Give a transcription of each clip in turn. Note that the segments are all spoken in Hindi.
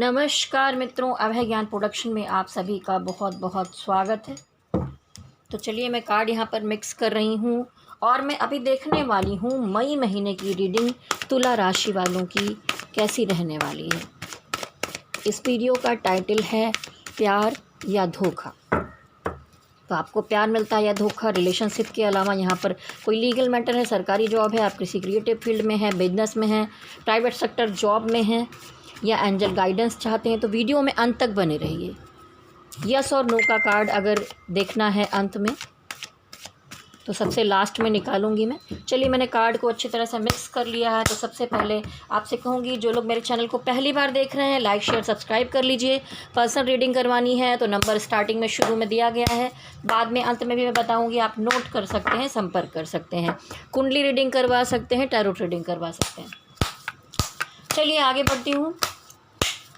नमस्कार मित्रों, अभय ज्ञान प्रोडक्शन में आप सभी का बहुत बहुत स्वागत है। तो चलिए मैं कार्ड यहाँ पर मिक्स कर रही हूँ और मैं अभी देखने वाली हूँ मई महीने की रीडिंग तुला राशि वालों की कैसी रहने वाली है। इस वीडियो का टाइटल है प्यार या धोखा। तो आपको प्यार मिलता है या धोखा, रिलेशनशिप के अलावा यहाँ पर कोई लीगल मैटर है, सरकारी जॉब है, आप किसी क्रिएटिव फील्ड में हैं, बिजनेस में हैं, प्राइवेट सेक्टर जॉब में हैं या एंजल गाइडेंस चाहते हैं तो वीडियो में अंत तक बने रहिए। यस और नो का कार्ड अगर देखना है अंत में तो सबसे लास्ट में निकालूंगी मैं। चलिए मैंने कार्ड को अच्छी तरह से मिक्स कर लिया है। तो सबसे पहले आपसे कहूँगी, जो लोग मेरे चैनल को पहली बार देख रहे हैं लाइक शेयर सब्सक्राइब कर लीजिए। पर्सनल रीडिंग करवानी है तो नंबर स्टार्टिंग में शुरू में दिया गया है, बाद में अंत में भी मैं बताऊँगी, आप नोट कर सकते हैं, संपर्क कर सकते हैं। कुंडली रीडिंग करवा सकते हैं, टैरोट रीडिंग करवा सकते हैं। चलिए आगे बढ़ती हूँ।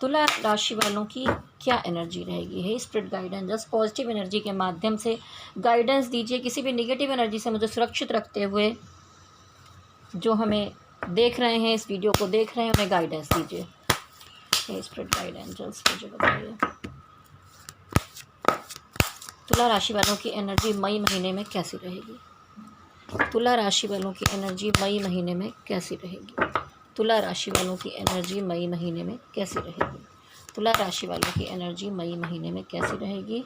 तुला राशि वालों की क्या एनर्जी रहेगी है spirit guidance. Just positive energy के माध्यम से गाइडेंस दीजिए। किसी भी नेगेटिव एनर्जी से मुझे सुरक्षित रखते हुए जो हमें देख रहे हैं, इस वीडियो को देख रहे हैं, उन्हें गाइडेंस दीजिए। स्पिरिट गाइडेंस जस्ट मुझे बताइए तुला राशि वालों की एनर्जी मई महीने में कैसी रहेगी। तुला राशि वालों की एनर्जी मई महीने में कैसी रहेगी। तुला राशि वालों की एनर्जी मई महीने में कैसी रहेगी। तुला राशि वालों की एनर्जी मई महीने में कैसी रहेगी।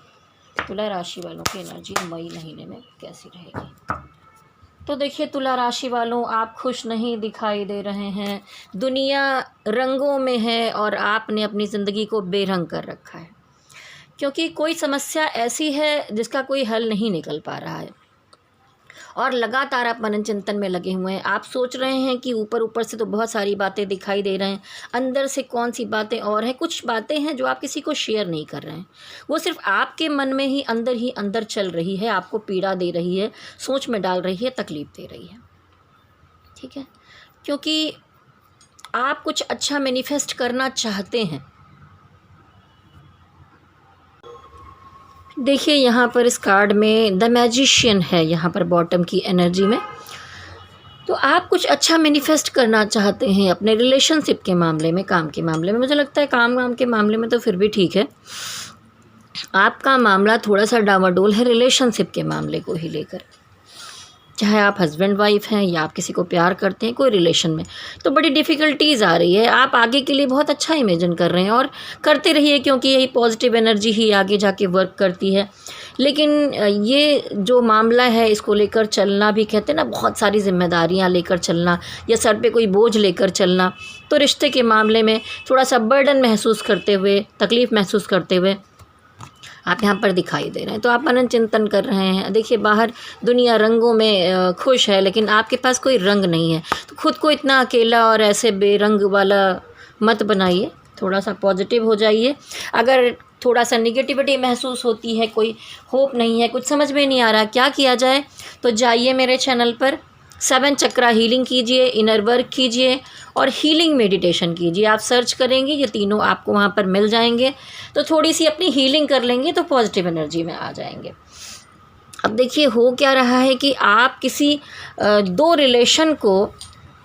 तुला राशि वालों की एनर्जी मई महीने में कैसी रहेगी। तो देखिए तुला राशि वालों, आप खुश नहीं दिखाई दे रहे हैं। दुनिया रंगों में है और आपने अपनी ज़िंदगी को बेरंग कर रखा है, क्योंकि कोई समस्या ऐसी है जिसका कोई हल नहीं निकल पा रहा है और लगातार आप मनन चिंतन में लगे हुए हैं। आप सोच रहे हैं कि ऊपर ऊपर से तो बहुत सारी बातें दिखाई दे रहे हैं, अंदर से कौन सी बातें और हैं। कुछ बातें हैं जो आप किसी को शेयर नहीं कर रहे हैं, वो सिर्फ आपके मन में ही अंदर चल रही है, आपको पीड़ा दे रही है, सोच में डाल रही है, तकलीफ़ दे रही है। ठीक है, क्योंकि आप कुछ अच्छा मैनिफेस्ट करना चाहते हैं। देखिए यहाँ पर इस कार्ड में द मैजिशियन है, यहाँ पर बॉटम की एनर्जी में। तो आप कुछ अच्छा मैनिफेस्ट करना चाहते हैं अपने रिलेशनशिप के मामले में, काम के मामले में। मुझे लगता है काम के मामले में तो फिर भी ठीक है, आपका मामला थोड़ा सा डामाडोल है रिलेशनशिप के मामले को ही लेकर। चाहे आप हस्बैंड वाइफ हैं या आप किसी को प्यार करते हैं, कोई रिलेशन में, तो बड़ी डिफ़िकल्टीज़ आ रही है। आप आगे के लिए बहुत अच्छा इमेजिन कर रहे हैं और करते रहिए, क्योंकि यही पॉजिटिव एनर्जी ही आगे जाके वर्क करती है। लेकिन ये जो मामला है इसको लेकर चलना भी, कहते हैं ना, बहुत सारी जिम्मेदारियां लेकर चलना या सर पे कोई बोझ लेकर चलना, तो रिश्ते के मामले में थोड़ा सा बर्डन महसूस करते हुए, तकलीफ़ महसूस करते हुए आप यहाँ पर दिखाई दे रहे हैं। तो आप मनन चिंतन कर रहे हैं। देखिए बाहर दुनिया रंगों में खुश है, लेकिन आपके पास कोई रंग नहीं है। तो खुद को इतना अकेला और ऐसे बेरंग वाला मत बनाइए, थोड़ा सा पॉजिटिव हो जाइए। अगर थोड़ा सा निगेटिविटी महसूस होती है, कोई होप नहीं है, कुछ समझ में नहीं आ रहा क्या किया जाए, तो जाइए मेरे चैनल पर 7 चक्रा हीलिंग कीजिए, इनर वर्क कीजिए और हीलिंग मेडिटेशन कीजिए। आप सर्च करेंगे, ये तीनों आपको वहाँ पर मिल जाएंगे। तो थोड़ी सी अपनी हीलिंग कर लेंगे तो पॉजिटिव एनर्जी में आ जाएंगे। अब देखिए हो क्या रहा है कि आप किसी 2 रिलेशन को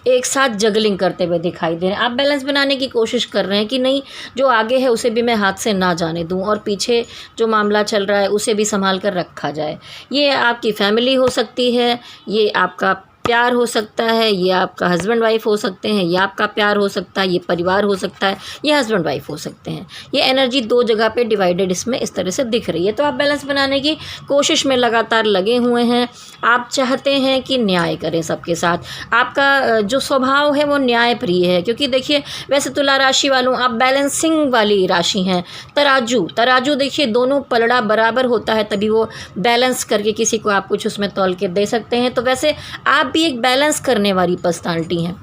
एक साथ जगलिंग करते हुए दिखाई दे रहे हैं। आप बैलेंस बनाने की कोशिश कर रहे हैं कि नहीं, जो आगे है उसे भी मैं हाथ से ना जाने दूं और पीछे जो मामला चल रहा है उसे भी संभाल कर रखा जाए। ये आपकी फैमिली हो सकती है, ये आपका प्यार हो सकता है, ये आपका हस्बैंड वाइफ हो सकते हैं, ये आपका प्यार हो सकता है, ये परिवार हो सकता है, ये हस्बैंड वाइफ हो सकते हैं। ये एनर्जी 2 जगह पे डिवाइडेड इसमें इस तरह से दिख रही है। तो आप बैलेंस बनाने की कोशिश में लगातार लगे हुए हैं। आप चाहते हैं कि न्याय करें सबके साथ। आपका जो स्वभाव है वो न्याय प्रिय है, क्योंकि देखिए वैसे तुला राशि वालों आप बैलेंसिंग वाली राशि हैं। तराजू देखिए दोनों पलड़ा बराबर होता है, तभी वो बैलेंस करके किसी को आप कुछ उसमें तौल के दे सकते हैं। तो वैसे आप भी एक बैलेंस करने वाली पर्सनालिटी हैं।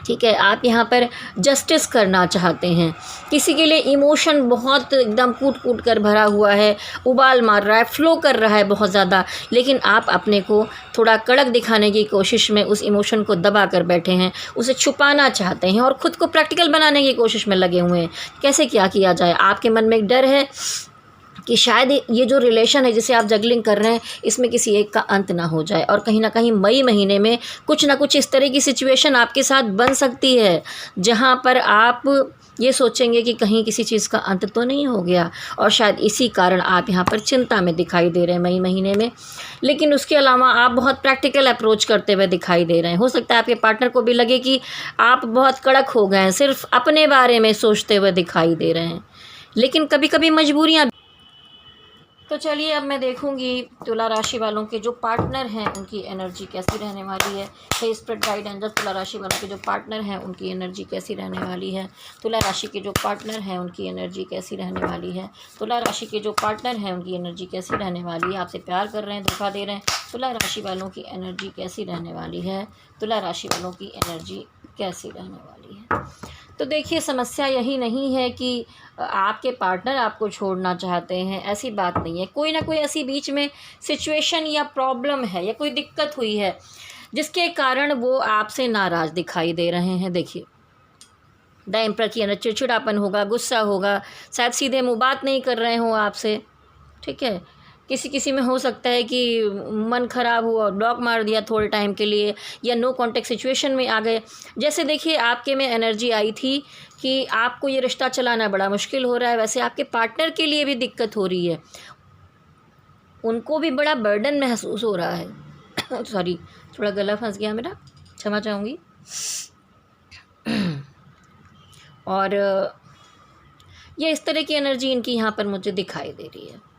ठीक है, आप यहाँ पर जस्टिस करना चाहते हैं। किसी के लिए इमोशन बहुत एकदम कूट कर भरा हुआ है, उबाल मार रहा है, फ्लो कर रहा है बहुत ज़्यादा, लेकिन आप अपने को थोड़ा कड़क दिखाने की कोशिश में उस इमोशन को दबा कर बैठे हैं, उसे छुपाना चाहते हैं और ख़ुद को प्रैक्टिकल बनाने की कोशिश में लगे हुए हैं। कैसे क्या किया जाए। आपके मन में एक डर है कि शायद ये जो रिलेशन है जिसे आप जगलिंग कर रहे हैं इसमें किसी एक का अंत ना हो जाए, और कहीं ना कहीं मई महीने में कुछ ना कुछ इस तरह की सिचुएशन आपके साथ बन सकती है जहाँ पर आप ये सोचेंगे कि कहीं किसी चीज़ का अंत तो नहीं हो गया, और शायद इसी कारण आप यहाँ पर चिंता में दिखाई दे रहे हैं मई महीने में। लेकिन उसके अलावा आप बहुत प्रैक्टिकल अप्रोच करते हुए दिखाई दे रहे हैं। हो सकता है आपके पार्टनर को भी लगे कि आप बहुत कड़क हो गए हैं, सिर्फ अपने बारे में सोचते हुए दिखाई दे रहे हैं, लेकिन कभी कभी मजबूरियाँ। तो चलिए अब मैं देखूंगी तुला राशि वालों के जो पार्टनर हैं उनकी एनर्जी कैसी रहने वाली है। हे स्प्रिट गाइड एंजल, तुला राशि वालों के जो पार्टनर हैं उनकी एनर्जी कैसी रहने वाली है। तुला राशि के जो पार्टनर हैं उनकी एनर्जी कैसी रहने वाली है। तुला राशि के जो पार्टनर हैं उनकी एनर्जी कैसी रहने वाली है। आपसे प्यार कर रहे हैं, धोखा दे रहे हैं, तुला राशि वालों की एनर्जी कैसी रहने वाली है। तुला राशि वालों की एनर्जी कैसी रहने वाली है। तो देखिए, समस्या यही नहीं है कि आपके पार्टनर आपको छोड़ना चाहते हैं, ऐसी बात नहीं है। कोई ना कोई ऐसी बीच में सिचुएशन या प्रॉब्लम है या कोई दिक्कत हुई है जिसके कारण वो आपसे नाराज़ दिखाई दे रहे हैं। देखिए, द एम्परर की अंदर चिड़चिड़ापन होगा, गुस्सा होगा, शायद सीधे मुँह बात नहीं कर रहे हों आपसे, ठीक है। किसी किसी में हो सकता है कि मन ख़राब हुआ, ब्लॉक मार दिया थोड़े टाइम के लिए, या नो कॉन्टेक्ट सिचुएशन में आ गए। जैसे देखिए, आपके में एनर्जी आई थी कि आपको ये रिश्ता चलाना बड़ा मुश्किल हो रहा है, वैसे आपके पार्टनर के लिए भी दिक्कत हो रही है, उनको भी बड़ा बर्डन महसूस हो रहा है। सॉरी, थोड़ा गला फंस गया मेरा, क्षमा चाहूँगी। और ये इस तरह की एनर्जी इनकी यहाँ पर मुझे दिखाई दे रही है।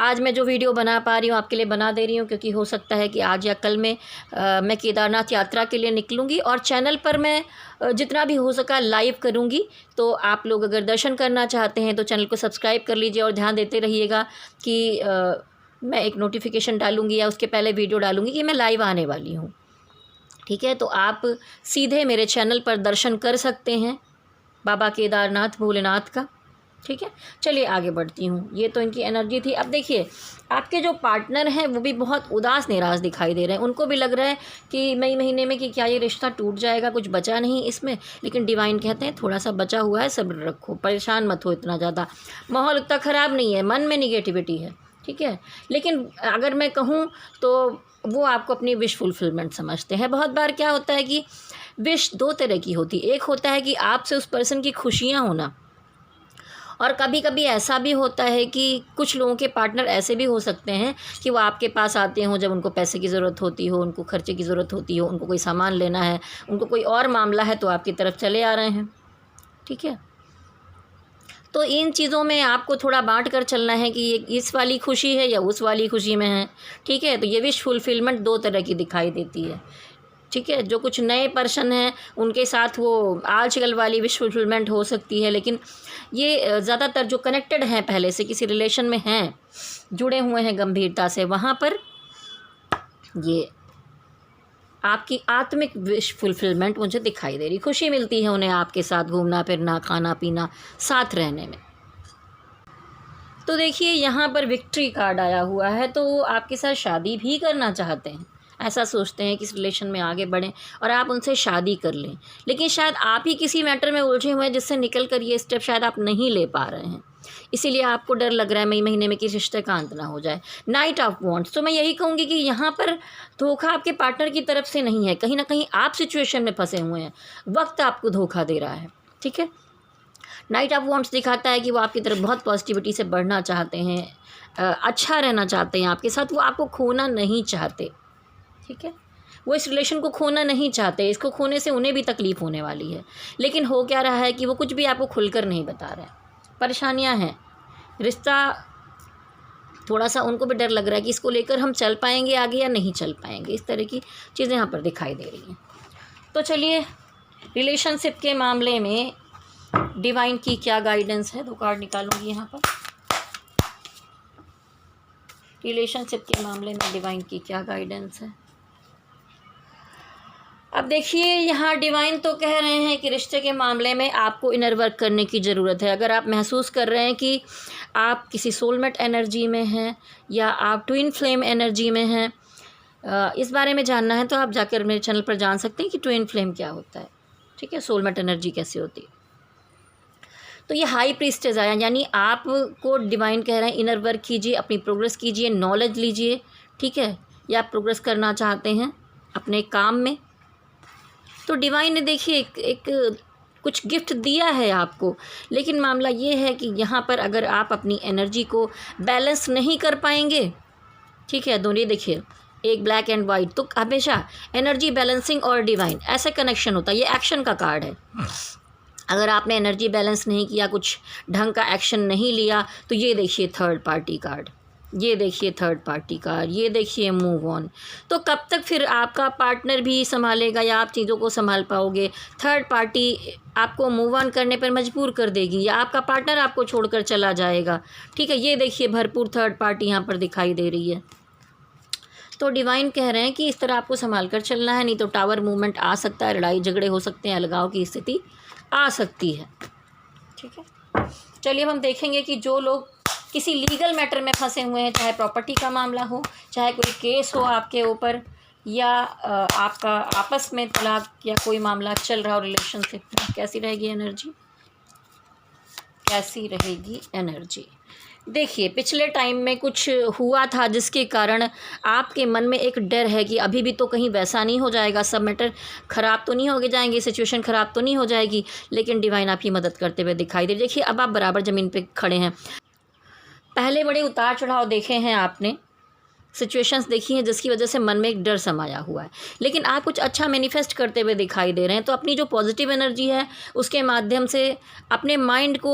आज मैं जो वीडियो बना पा रही हूँ आपके लिए बना दे रही हूँ, क्योंकि हो सकता है कि आज या कल में मैं केदारनाथ यात्रा के लिए निकलूँगी, और चैनल पर मैं जितना भी हो सका लाइव करूँगी। तो आप लोग अगर दर्शन करना चाहते हैं तो चैनल को सब्सक्राइब कर लीजिए, और ध्यान देते रहिएगा कि मैं एक नोटिफिकेशन डालूँगी या उसके पहले वीडियो डालूँगी कि मैं लाइव आने वाली हूँ, ठीक है। तो आप सीधे मेरे चैनल पर दर्शन कर सकते हैं बाबा केदारनाथ भोलेनाथ का, ठीक है। चलिए आगे बढ़ती हूँ। ये तो इनकी एनर्जी थी। अब देखिए, आपके जो पार्टनर हैं वो भी बहुत उदास निराश दिखाई दे रहे हैं। उनको भी लग रहा है कि मई महीने में कि क्या ये रिश्ता टूट जाएगा, कुछ बचा नहीं इसमें। लेकिन डिवाइन कहते हैं थोड़ा सा बचा हुआ है, सब्र रखो, परेशान मत हो इतना ज़्यादा, माहौल उतना ख़राब नहीं है, मन में निगेटिविटी है, ठीक है। लेकिन अगर मैं कहूँ तो वो आपको अपनी विश फुलफिलमेंट समझते हैं। बहुत बार क्या होता है कि विश दो तरह की होती है। एक होता है कि आपसे उस पर्सन की खुशियाँ होना, और कभी कभी ऐसा भी होता है कि कुछ लोगों के पार्टनर ऐसे भी हो सकते हैं कि वो आपके पास आते हों जब उनको पैसे की ज़रूरत होती हो, उनको खर्चे की ज़रूरत होती हो, उनको कोई सामान लेना है, उनको कोई और मामला है, तो आपकी तरफ चले आ रहे हैं, ठीक है। तो इन चीज़ों में आपको थोड़ा बांट कर चलना है कि ये इस वाली खुशी है या उस वाली खुशी में है, ठीक है। तो ये विश फुलफिलमेंट दो तरह की दिखाई देती है, ठीक है। जो कुछ नए पर्सन हैं उनके साथ वो आजकल वाली विश फुलफिलमेंट हो सकती है, लेकिन ये ज़्यादातर जो कनेक्टेड हैं, पहले से किसी रिलेशन में हैं, जुड़े हुए हैं गंभीरता से, वहाँ पर ये आपकी आत्मिक विश फुलफिलमेंट मुझे दिखाई दे रही। खुशी मिलती है उन्हें आपके साथ घूमना फिरना, खाना पीना, साथ रहने में। तो देखिए, यहाँ पर विक्ट्री कार्ड आया हुआ है, तो वो आपके साथ शादी भी करना चाहते हैं, ऐसा सोचते हैं कि इस रिलेशन में आगे बढ़ें और आप उनसे शादी कर लें। लेकिन शायद आप ही किसी मैटर में उलझे हुए हैं जिससे निकल कर ये स्टेप शायद आप नहीं ले पा रहे हैं, इसीलिए आपको डर लग रहा है मई महीने में कि रिश्ते का अंत ना हो जाए। नाइट ऑफ वॉन्ड्स, तो मैं यही कहूँगी कि यहाँ पर धोखा आपके पार्टनर की तरफ से नहीं है, कहीं ना कहीं आप सिचुएशन में फंसे हुए हैं, वक्त आपको धोखा दे रहा है, ठीक है। नाइट ऑफ वॉन्ड्स दिखाता है कि वो आपकी तरफ बहुत पॉजिटिविटी से बढ़ना चाहते हैं, अच्छा रहना चाहते हैं आपके साथ, वो आपको खोना नहीं चाहते, ठीक है। वो इस रिलेशन को खोना नहीं चाहते, इसको खोने से उन्हें भी तकलीफ़ होने वाली है। लेकिन हो क्या रहा है कि वो कुछ भी आपको खुलकर नहीं बता रहे हैं, परेशानियां हैं, रिश्ता थोड़ा सा उनको भी डर लग रहा है कि इसको लेकर हम चल पाएंगे आगे या नहीं चल पाएंगे, इस तरह की चीज़ें यहाँ पर दिखाई दे रही हैं। तो चलिए, रिलेशनशिप के मामले में डिवाइन की क्या गाइडेंस है, दो कार्ड निकालूंगी यहाँ पर। रिलेशनशिप के मामले में डिवाइन की क्या गाइडेंस है। अब देखिए, यहाँ डिवाइन तो कह रहे हैं कि रिश्ते के मामले में आपको इनर वर्क करने की ज़रूरत है। अगर आप महसूस कर रहे हैं कि आप किसी सोलमेट एनर्जी में हैं या आप ट्विन फ्लेम एनर्जी में हैं, इस बारे में जानना है तो आप जाकर मेरे चैनल पर जान सकते हैं कि ट्विन फ्लेम क्या होता है, ठीक है, सोलमेट एनर्जी कैसे होती है। तो ये हाई प्रीस्टेस आया, यानी आपको डिवाइन कह रहे हैं इनर वर्क कीजिए, अपनी प्रोग्रेस कीजिए, नॉलेज लीजिए, ठीक है, या आप प्रोग्रेस करना चाहते हैं अपने काम में। तो डिवाइन ने देखिए एक कुछ गिफ्ट दिया है आपको, लेकिन मामला ये है कि यहाँ पर अगर आप अपनी एनर्जी को बैलेंस नहीं कर पाएंगे, ठीक है, दोनों देखिए एक ब्लैक एंड वाइट, तो हमेशा एनर्जी बैलेंसिंग और डिवाइन ऐसे कनेक्शन होता है। ये एक्शन का कार्ड है। अगर आपने एनर्जी बैलेंस नहीं किया, कुछ ढंग का एक्शन नहीं लिया, तो ये देखिए थर्ड पार्टी कार्ड, ये देखिए थर्ड पार्टी कार्ड, ये देखिए मूव ऑन। तो कब तक फिर आपका पार्टनर भी संभालेगा या आप चीज़ों को संभाल पाओगे? थर्ड पार्टी आपको मूव ऑन करने पर मजबूर कर देगी या आपका पार्टनर आपको छोड़कर चला जाएगा, ठीक है। ये देखिए भरपूर थर्ड पार्टी यहाँ पर दिखाई दे रही है। तो डिवाइन कह रहे हैं कि इस तरह आपको संभाल कर चलना है, नहीं तो टावर मूवमेंट आ सकता है, लड़ाई झगड़े हो सकते हैं, अलगाव की स्थिति आ सकती है, ठीक है। चलिए अब हम देखेंगे कि जो लोग किसी लीगल मैटर में फंसे हुए हैं, चाहे प्रॉपर्टी का मामला हो, चाहे कोई केस हो आपके ऊपर, या आपका आपस में तलाक या कोई मामला चल रहा हो रिलेशनशिप में, कैसी रहेगी एनर्जी, कैसी रहेगी एनर्जी। देखिए पिछले टाइम में कुछ हुआ था जिसके कारण आपके मन में एक डर है कि अभी भी तो कहीं वैसा नहीं हो जाएगा, सब मैटर ख़राब तो नहीं हो गए जाएंगे, सिचुएशन ख़राब तो नहीं हो जाएगी, लेकिन डिवाइन आपकी मदद करते हुए दिखाई दे। देखिए अब आप बराबर ज़मीन पे खड़े हैं। पहले बड़े उतार चढ़ाव देखे हैं आपने, सिचुएशंस देखी हैं जिसकी वजह से मन में एक डर समाया हुआ है, लेकिन आप कुछ अच्छा मैनिफेस्ट करते हुए दिखाई दे रहे हैं। तो अपनी जो पॉजिटिव एनर्जी है उसके माध्यम से अपने माइंड को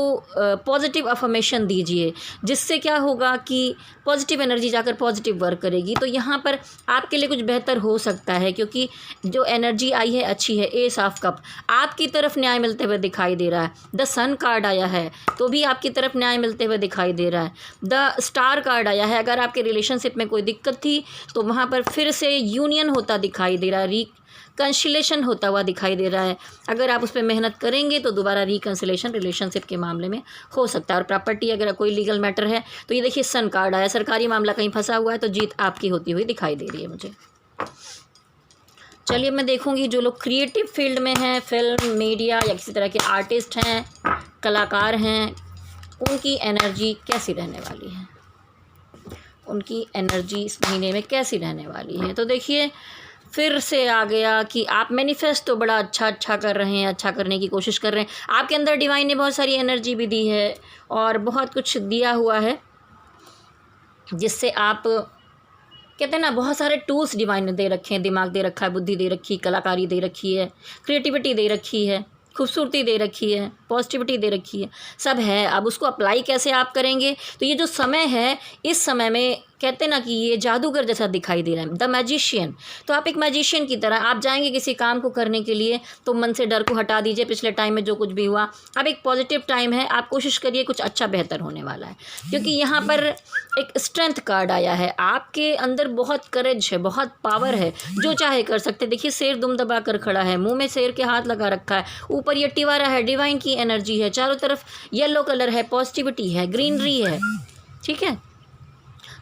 पॉजिटिव अफर्मेशन दीजिए, जिससे क्या होगा कि पॉजिटिव एनर्जी जाकर पॉजिटिव वर्क करेगी। तो यहाँ पर आपके लिए कुछ बेहतर हो सकता है, क्योंकि जो एनर्जी आई है अच्छी है। एस ऑफ कप आपकी तरफ न्याय मिलते हुए दिखाई दे रहा है। द सन कार्ड आया है तो भी आपकी तरफ न्याय मिलते हुए दिखाई दे रहा है। द स्टार कार्ड आया है, अगर आपके रिलेशनशिप में कोई दिक्कत थी तो वहाँ पर फिर से यूनियन होता दिखाई दे रहा है, रिकंसिलेशन होता हुआ दिखाई दे रहा है। अगर आप उस पर मेहनत करेंगे तो दोबारा रिकंसिलेशन रिलेशनशिप के मामले में हो सकता है। और प्रॉपर्टी अगर कोई लीगल मैटर है तो ये देखिए सन कार्ड आया, सरकारी मामला कहीं फंसा हुआ है तो जीत आपकी होती हुई दिखाई दे रही है मुझे। चलिए मैं देखूंगी जो लोग क्रिएटिव फील्ड में हैं, फिल्म, मीडिया या किसी तरह के आर्टिस्ट हैं, कलाकार हैं, उनकी एनर्जी कैसी रहने वाली है, उनकी एनर्जी इस महीने में कैसी रहने वाली है। तो देखिए फिर से आ गया कि आप मैनिफेस्ट तो बड़ा अच्छा कर रहे हैं, अच्छा करने की कोशिश कर रहे हैं। आपके अंदर डिवाइन ने बहुत सारी एनर्जी भी दी है और बहुत कुछ दिया हुआ है, जिससे आप कहते हैं ना, बहुत सारे टूल्स डिवाइन ने दे रखे हैं। दिमाग दे रखा है, बुद्धि दे रखी, कलाकारी दे रखी है, क्रिएटिविटी दे रखी है, खूबसूरती दे रखी है, पॉजिटिविटी दे रखी है, सब है। अब उसको अप्लाई कैसे आप करेंगे? तो ये जो समय है, इस समय में कहते हैं ना कि ये जादूगर जैसा दिखाई दे रहा है, द मैजिशियन। तो आप एक मैजिशियन की तरह आप जाएंगे किसी काम को करने के लिए, तो मन से डर को हटा दीजिए। पिछले टाइम में जो कुछ भी हुआ, अब एक पॉजिटिव टाइम है, आप कोशिश करिए कुछ अच्छा बेहतर होने वाला है, क्योंकि यहाँ पर एक स्ट्रेंथ कार्ड आया है। आपके अंदर बहुत करेज है, बहुत पावर है, जो चाहे कर सकते। देखिए शेर दुम दबा कर खड़ा है, मुंह में शेर के हाथ लगा रखा है, ऊपर ये टिवारा है, डिवाइन की एनर्जी है, चारों तरफ येलो कलर है, पॉजिटिविटी है, ग्रीनरी है, ठीक है।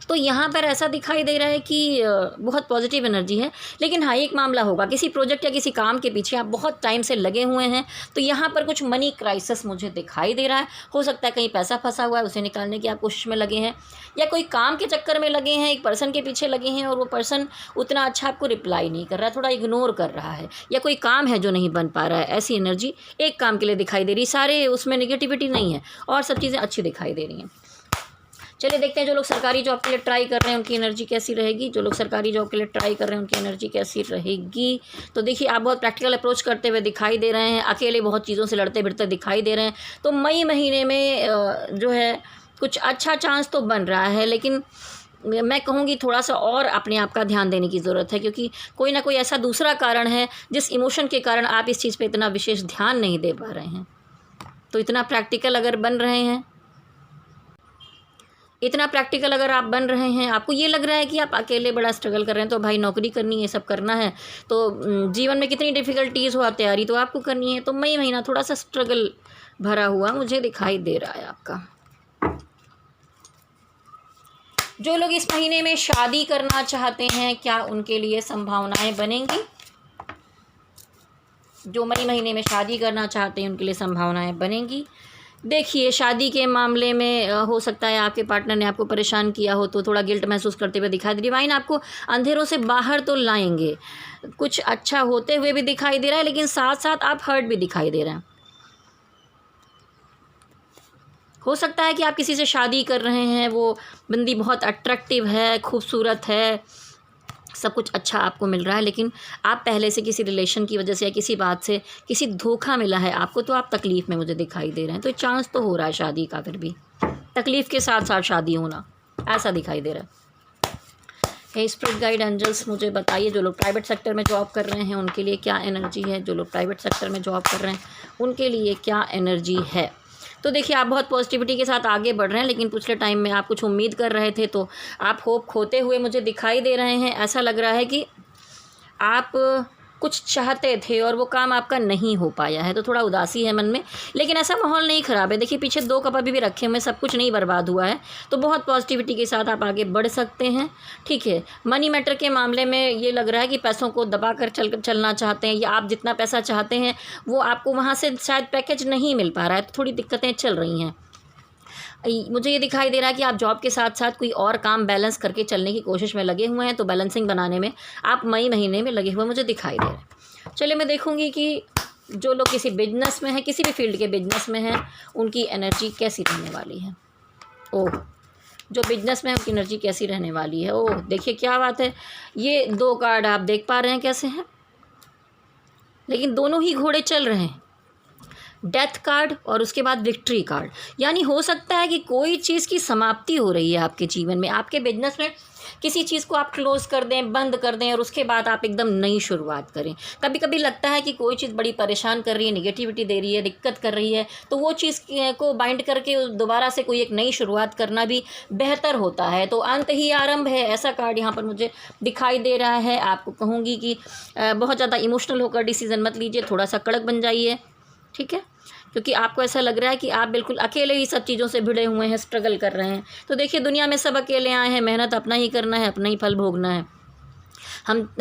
तो यहाँ पर ऐसा दिखाई दे रहा है कि बहुत पॉजिटिव एनर्जी है। लेकिन हाँ, एक मामला होगा, किसी प्रोजेक्ट या किसी काम के पीछे आप बहुत टाइम से लगे हुए हैं, तो यहाँ पर कुछ मनी क्राइसिस मुझे दिखाई दे रहा है। हो सकता है कहीं पैसा फंसा हुआ है, उसे निकालने की आप कोशिश में लगे हैं, या कोई काम के चक्कर में लगे हैं, एक पर्सन के पीछे लगे हैं और वो पर्सन उतना अच्छा आपको रिप्लाई नहीं कर रहा है, थोड़ा इग्नोर कर रहा है, या कोई काम है जो नहीं बन पा रहा है। ऐसी एनर्जी एक काम के लिए दिखाई दे रही, सारे उसमें निगेटिविटी नहीं है और सब चीज़ें अच्छी दिखाई दे रही हैं। चलिए देखते हैं जो लोग सरकारी जॉब के लिए ट्राई कर रहे हैं उनकी एनर्जी कैसी रहेगी। जो लोग सरकारी जॉब के लिए ट्राई कर रहे हैं उनकी एनर्जी कैसी रहेगी। तो देखिए आप बहुत प्रैक्टिकल अप्रोच करते हुए दिखाई दे रहे हैं, अकेले बहुत चीज़ों से लड़ते भिड़ते दिखाई दे रहे हैं। तो मई महीने में जो है कुछ अच्छा चांस तो बन रहा है, लेकिन मैं कहूँगी थोड़ा सा और अपने आप का ध्यान देने की ज़रूरत है, क्योंकि कोई ना कोई ऐसा दूसरा कारण है जिस इमोशन के कारण आप इस चीज़ पे इतना विशेष ध्यान नहीं दे पा रहे हैं। तो इतना प्रैक्टिकल अगर बन रहे हैं, इतना प्रैक्टिकल अगर आप बन रहे हैं, आपको ये लग रहा है कि आप अकेले बड़ा स्ट्रगल कर रहे हैं, तो भाई नौकरी करनी है, सब करना है, तो जीवन में कितनी डिफ़िकल्टीज़ हो, तैयारी तो आपको करनी है। तो मई महीना थोड़ा सा स्ट्रगल भरा हुआ मुझे दिखाई दे रहा है आपका। जो लोग इस महीने में शादी करना चाहते हैं, क्या उनके लिए संभावनाएं बनेंगी? जो मई महीने में शादी करना चाहते हैं उनके लिए संभावनाएं बनेंगी। देखिए शादी के मामले में हो सकता है आपके पार्टनर ने आपको परेशान किया हो, तो थोड़ा गिल्ट महसूस करते हुए दिखाई दे। डिवाइन आपको अंधेरों से बाहर तो लाएंगे, कुछ अच्छा होते हुए भी दिखाई दे रहा है, लेकिन साथ साथ आप हर्ट भी दिखाई दे रहे हैं। हो सकता है कि आप किसी से शादी कर रहे हैं, वो बंदी बहुत अट्रैक्टिव है, खूबसूरत है, सब कुछ अच्छा आपको मिल रहा है, लेकिन आप पहले से किसी रिलेशन की वजह से या किसी बात से किसी धोखा मिला है आपको, तो आप तकलीफ़ में मुझे दिखाई दे रहे हैं। तो चांस तो हो रहा है शादी का, फिर भी तकलीफ़ के साथ साथ शादी होना, ऐसा दिखाई दे रहा है। हे स्पिरिट गाइड एंजल्स, मुझे बताइए जो लोग प्राइवेट सेक्टर में जॉब कर रहे हैं उनके लिए क्या एनर्जी है, जो लोग प्राइवेट सेक्टर में जॉब कर रहे हैं उनके लिए क्या एनर्जी है। तो देखिए आप बहुत पॉजिटिविटी के साथ आगे बढ़ रहे हैं, लेकिन पिछले टाइम में आप कुछ उम्मीद कर रहे थे तो आप होप खोते हुए मुझे दिखाई दे रहे हैं। ऐसा लग रहा है कि आप कुछ चाहते थे और वो काम आपका नहीं हो पाया है, तो थोड़ा उदासी है मन में, लेकिन ऐसा माहौल नहीं ख़राब है। देखिए पीछे 2 कप अभी भी रखे हुए, सब कुछ नहीं बर्बाद हुआ है, तो बहुत पॉजिटिविटी के साथ आप आगे बढ़ सकते हैं। ठीक है, मनी मैटर के मामले में ये लग रहा है कि पैसों को दबा कर चलना चाहते हैं, या आप जितना पैसा चाहते हैं वो आपको वहाँ से शायद पैकेज नहीं मिल पा रहा है, तो थोड़ी दिक्कतें चल रही हैं। मुझे ये दिखाई दे रहा है कि आप जॉब के साथ साथ कोई और काम बैलेंस करके चलने की कोशिश में लगे हुए हैं, तो बैलेंसिंग बनाने में आप मई महीने में लगे हुए मुझे दिखाई दे रहे हैं। चलिए मैं देखूंगी कि जो लोग किसी बिजनेस में हैं, किसी भी फील्ड के बिजनेस में हैं, उनकी एनर्जी कैसी रहने वाली है। ओह, जो बिजनेस में है उनकी एनर्जी कैसी रहने वाली है। ओह देखिए क्या बात है, ये 2 कार्ड आप देख पा रहे हैं कैसे हैं, लेकिन दोनों ही घोड़े चल रहे हैं। डेथ कार्ड और उसके बाद विक्ट्री कार्ड, यानी हो सकता है कि कोई चीज़ की समाप्ति हो रही है आपके जीवन में, आपके बिजनेस में किसी चीज़ को आप क्लोज़ कर दें, बंद कर दें, और उसके बाद आप एकदम नई शुरुआत करें। कभी कभी लगता है कि कोई चीज़ बड़ी परेशान कर रही है, निगेटिविटी दे रही है, दिक्कत कर रही है, तो वो चीज़ को बाइंड करके दोबारा से कोई एक नई शुरुआत करना भी बेहतर होता है। तो अंत ही आरंभ है, ऐसा कार्ड यहाँ पर मुझे दिखाई दे रहा है। आपको कहूँगी कि बहुत ज़्यादा इमोशनल होकर डिसीज़न मत लीजिए, थोड़ा सा कड़क बन जाइए, ठीक है, क्योंकि आपको ऐसा लग रहा है कि आप बिल्कुल अकेले ही सब चीज़ों से भिड़े हुए हैं, स्ट्रगल कर रहे हैं। तो देखिए दुनिया में सब अकेले आए हैं, मेहनत अपना ही करना है, अपना ही फल भोगना है।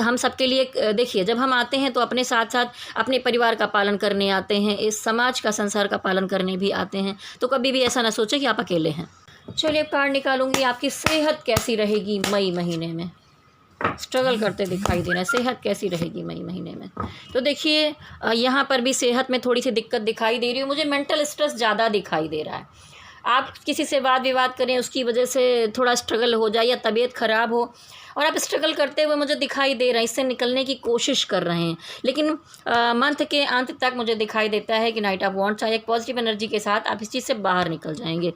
हम सबके लिए देखिए जब हम आते हैं तो अपने साथ साथ अपने परिवार का पालन करने आते हैं, इस समाज का, संसार का पालन करने भी आते हैं। तो कभी भी ऐसा ना सोचें कि आप अकेले हैं। चलिए अब कार्ड निकालूंगी, आपकी सेहत कैसी रहेगी मई महीने में। स्ट्रगल करते दिखाई दे रहा है, सेहत कैसी रहेगी मई महीने में। तो देखिए यहाँ पर भी सेहत में थोड़ी सी दिक्कत दिखाई दे रही है मुझे, मेंटल स्ट्रेस ज़्यादा दिखाई दे रहा है। आप किसी से वाद विवाद करें, उसकी वजह से थोड़ा स्ट्रगल हो जाए या तबीयत ख़राब हो, और आप स्ट्रगल करते हुए मुझे दिखाई दे रहा है, इससे निकलने की कोशिश कर रहे हैं, लेकिन मंथ के अंत तक मुझे दिखाई देता है कि नाइट ऑफ वॉन्ड्स आए, एक पॉजिटिव एनर्जी के साथ आप इस चीज़ से बाहर निकल जाएंगे।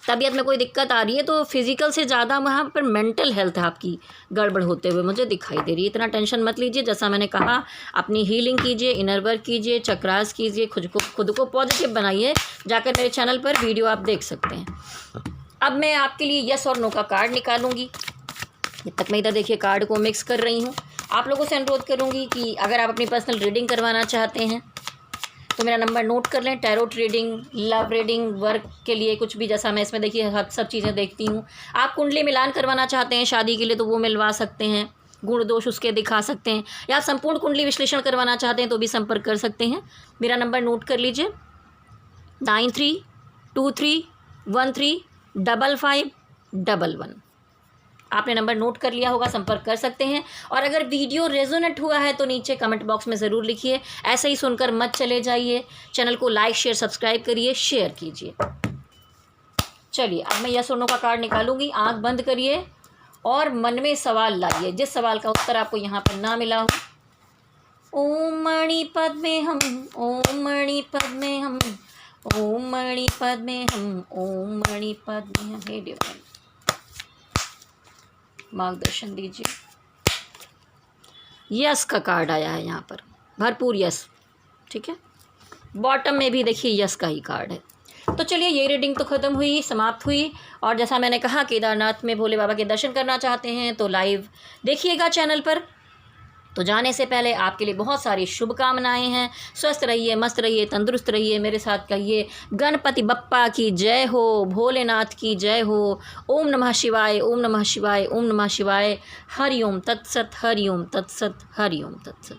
तबीयत में कोई दिक्कत आ रही है तो फिज़िकल से ज़्यादा वहाँ पर मेंटल हेल्थ आपकी गड़बड़ होते हुए मुझे दिखाई दे रही है। इतना टेंशन मत लीजिए, जैसा मैंने कहा अपनी हीलिंग कीजिए, इनर वर्क कीजिए, चक्रास कीजिए, खुद को पॉजिटिव बनाइए। जाकर मेरे चैनल पर वीडियो आप देख सकते हैं। अब मैं आपके लिए यस और नो का कार्ड निकालूंगी। जब तक मैं इधर देखिए कार्ड को मिक्स कर रही हूँ, आप लोगों से अनुरोध करूँगी कि अगर आप अपनी पर्सनल रीडिंग करवाना चाहते हैं तो मेरा नंबर नोट कर लें। Tarot reading, love reading, work के लिए कुछ भी, जैसा मैं इसमें देखिए सब चीज़ें देखती हूँ। आप कुंडली मिलान करवाना चाहते हैं शादी के लिए तो वो मिलवा सकते हैं, गुण दोष उसके दिखा सकते हैं, या आप संपूर्ण कुंडली विश्लेषण करवाना चाहते हैं तो भी संपर्क कर सकते हैं। मेरा नंबर नोट कर लीजिए 9323135511। आपने नंबर नोट कर लिया होगा, संपर्क कर सकते हैं। और अगर वीडियो रेजोनेट हुआ है तो नीचे कमेंट बॉक्स में ज़रूर लिखिए। ऐसे ही सुनकर मत चले जाइए, चैनल को लाइक शेयर सब्सक्राइब करिए, शेयर कीजिए। चलिए अब मैं यस और नो का कार्ड निकालूंगी। आंख बंद करिए और मन में सवाल लाइए, जिस सवाल का उत्तर आपको यहाँ पर ना मिला हो। ओम मणि पद में हम, ओम मणि पद में हम, ओम मणि पद में हम, ओम मणि पद में हम। हे डिवाइन मार्गदर्शन दीजिए। यस का कार्ड आया है यहाँ पर, भरपूर यस, ठीक है। बॉटम में भी देखिए यस का ही कार्ड है। तो चलिए ये रीडिंग तो ख़त्म हुई, समाप्त हुई। और जैसा मैंने कहा केदारनाथ में भोले बाबा के दर्शन करना चाहते हैं तो लाइव देखिएगा चैनल पर। तो जाने से पहले आपके लिए बहुत सारी शुभकामनाएं हैं। स्वस्थ रहिए, मस्त रहिए, तंदुरुस्त रहिए। मेरे साथ कहिए गणपति बप्पा की जय हो, भोलेनाथ की जय हो। ओम नमः शिवाय, ओम नमः शिवाय, ओम नमः शिवाय। हरि ओम तत्सत, हरि ओम तत्सत, हरि ओम तत्सत।